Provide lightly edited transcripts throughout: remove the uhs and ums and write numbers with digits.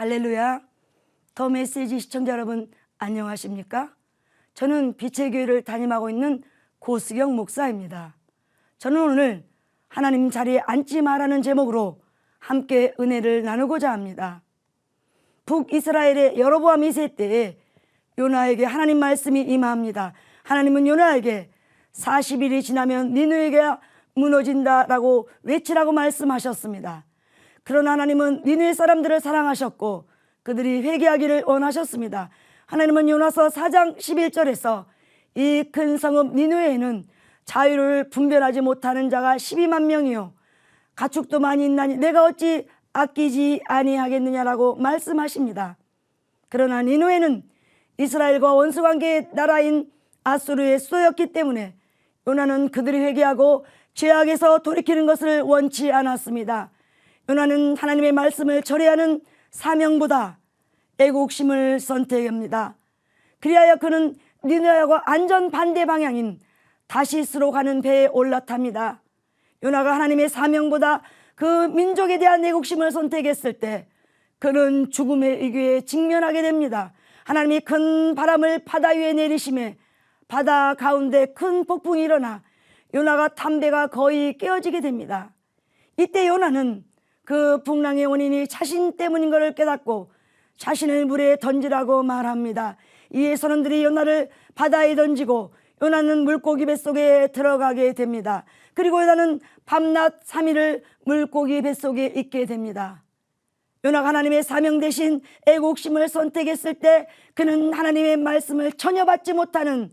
할렐루야. 더 메시지 시청자 여러분 안녕하십니까? 저는 빛의 교회를 담임하고 있는 고수경 목사입니다. 저는 오늘 하나님 자리에 앉지 말라는 제목으로 함께 은혜를 나누고자 합니다. 북이스라엘의 여로보암 2세 때에 요나에게 하나님 말씀이 임합니다. 하나님은 요나에게 40일이 지나면 니느웨가 무너진다라고 외치라고 말씀하셨습니다. 그러나 하나님은 니느웨 사람들을 사랑하셨고 그들이 회개하기를 원하셨습니다. 하나님은 요나서 4장 11절에서 이 큰 성읍 니느웨에는 자유를 분별하지 못하는 자가 12만 명이요 가축도 많이 있나니 내가 어찌 아끼지 아니하겠느냐라고 말씀하십니다. 그러나 니느웨는 이스라엘과 원수관계의 나라인 아수르의 수도였기 때문에 요나는 그들이 회개하고 죄악에서 돌이키는 것을 원치 않았습니다. 요나는 하나님의 말씀을 절에하는 사명보다 애국심을 선택합니다. 그리하여 그는 니느웨와 완전 반대 방향인 다시스로 가는 배에 올라탑니다. 요나가 하나님의 사명보다 그 민족에 대한 애국심을 선택했을 때 그는 죽음의 위기에 직면하게 됩니다. 하나님이 큰 바람을 바다 위에 내리심에 바다 가운데 큰 폭풍이 일어나 요나가 탄 배가 거의 깨어지게 됩니다. 이때 요나는 그 풍랑의 원인이 자신 때문인 것을 깨닫고 자신을 물에 던지라고 말합니다. 이에 선원들이 요나를 바다에 던지고 요나는 물고기 뱃속에 들어가게 됩니다. 그리고 요나는 밤낮 3일을 물고기 뱃속에 있게 됩니다. 요나가 하나님의 사명 대신 애국심을 선택했을 때 그는 하나님의 말씀을 전혀 받지 못하는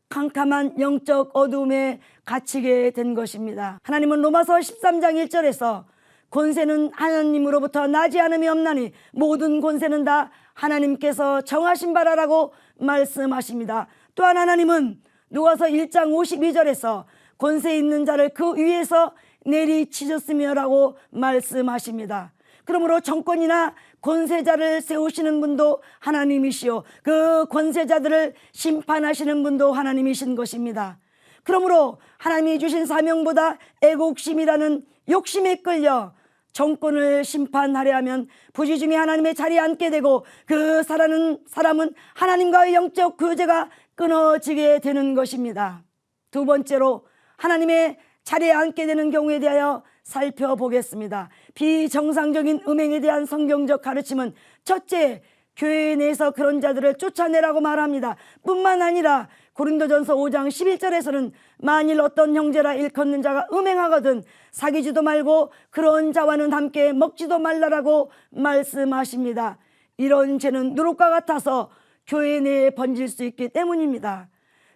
캄캄한 영적 어두움에 갇히게 된 것입니다. 하나님은 로마서 13장 1절에서 권세는 하나님으로부터 나지 않음이 없나니 모든 권세는 다 하나님께서 정하신 바라라고 말씀하십니다. 또한 하나님은 누가서 1장 52절에서 권세 있는 자를 그 위에서 내리치셨으며라고 말씀하십니다. 그러므로 정권이나 권세자를 세우시는 분도 하나님이시요 그 권세자들을 심판하시는 분도 하나님이신 것입니다. 그러므로 하나님이 주신 사명보다 애국심이라는 욕심에 끌려 정권을 심판하려 하면 부지중에 하나님의 자리에 앉게 되고 그 사람은 하나님과의 영적 교제가 끊어지게 되는 것입니다. 두 번째로 하나님의 자리에 앉게 되는 경우에 대하여 살펴보겠습니다. 비정상적인 음행에 대한 성경적 가르침은 첫째, 교회 내에서 그런 자들을 쫓아내라고 말합니다. 뿐만 아니라 고린도전서 5장 11절에서는 만일 어떤 형제라 일컫는 자가 음행하거든 사귀지도 말고 그런 자와는 함께 먹지도 말라라고 말씀하십니다. 이런 죄는 누룩과 같아서 교회 내에 번질 수 있기 때문입니다.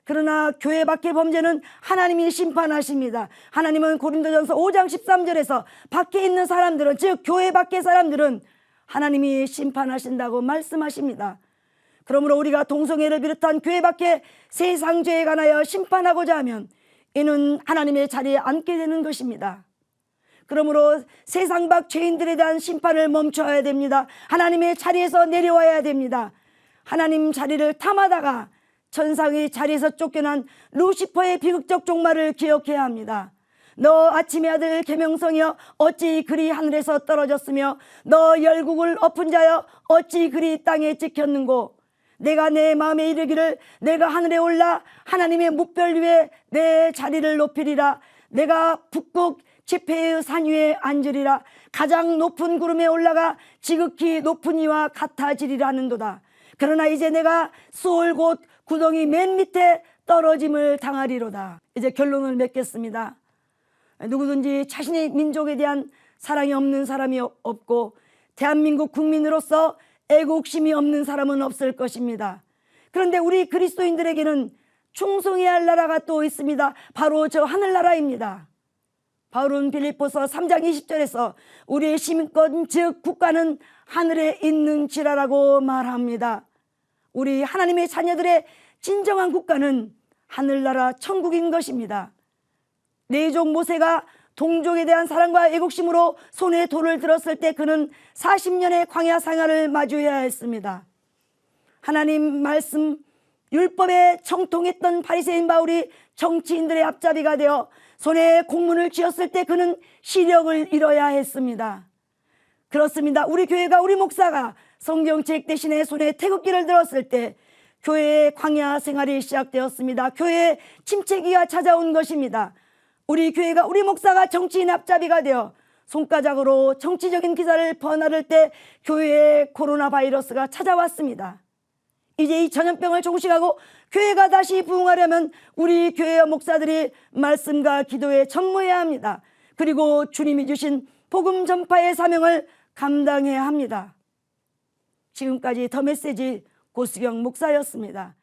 그러나 교회 밖의 범죄는 하나님이 심판하십니다. 하나님은 고린도전서 5장 13절에서 밖에 있는 사람들은 즉 교회 밖의 사람들은 하나님이 심판하신다고 말씀하십니다. 그러므로 우리가 동성애를 비롯한 교회 밖의 세상 죄에 관하여 심판하고자 하면 이는 하나님의 자리에 앉게 되는 것입니다. 그러므로 세상 밖 죄인들에 대한 심판을 멈춰야 됩니다. 하나님의 자리에서 내려와야 됩니다. 하나님 자리를 탐하다가 천상의 자리에서 쫓겨난 루시퍼의 비극적 종말을 기억해야 합니다. 너 아침의 아들 계명성이여 어찌 그리 하늘에서 떨어졌으며 너 열국을 엎은 자여 어찌 그리 땅에 찍혔는고 내가 내 마음에 이르기를 내가 하늘에 올라 하나님의 묵별 위에 내 자리를 높이리라. 내가 북극 지폐의 산 위에 앉으리라. 가장 높은 구름에 올라가 지극히 높은 이와 같아지리라 하는도다. 그러나 이제 내가 수월 곧 구덩이 맨 밑에 떨어짐을 당하리로다. 이제 결론을 맺겠습니다. 누구든지 자신의 민족에 대한 사랑이 없는 사람이 없고 대한민국 국민으로서 애국심이 없는 사람은 없을 것입니다. 그런데 우리 그리스도인들에게는 충성해야 할 나라가 또 있습니다. 바로 저 하늘나라입니다. 바울은 빌립보서 3장 20절에서 우리의 시민권 즉 국가는 하늘에 있는지라라고 말합니다. 우리 하나님의 자녀들의 진정한 국가는 하늘나라 천국인 것입니다. 내종 모세가 동족에 대한 사랑과 애국심으로 손에 돌을 들었을 때 그는 40년의 광야 생활을 마주해야 했습니다. 하나님 말씀 율법에 청통했던 바리새인 바울이 정치인들의 앞잡이가 되어 손에 공문을 쥐었을 때 그는 시력을 잃어야 했습니다. 그렇습니다. 우리 교회가 우리 목사가 성경책 대신에 손에 태극기를 들었을 때 교회의 광야 생활이 시작되었습니다. 교회의 침체기가 찾아온 것입니다. 우리 교회가, 우리 목사가 정치인 앞잡이가 되어 손가락으로 정치적인 기사를 퍼나를 때 교회에 코로나 바이러스가 찾아왔습니다. 이제 이 전염병을 종식하고 교회가 다시 부흥하려면 우리 교회와 목사들이 말씀과 기도에 전무해야 합니다. 그리고 주님이 주신 복음 전파의 사명을 감당해야 합니다. 지금까지 더 메시지 고수경 목사였습니다.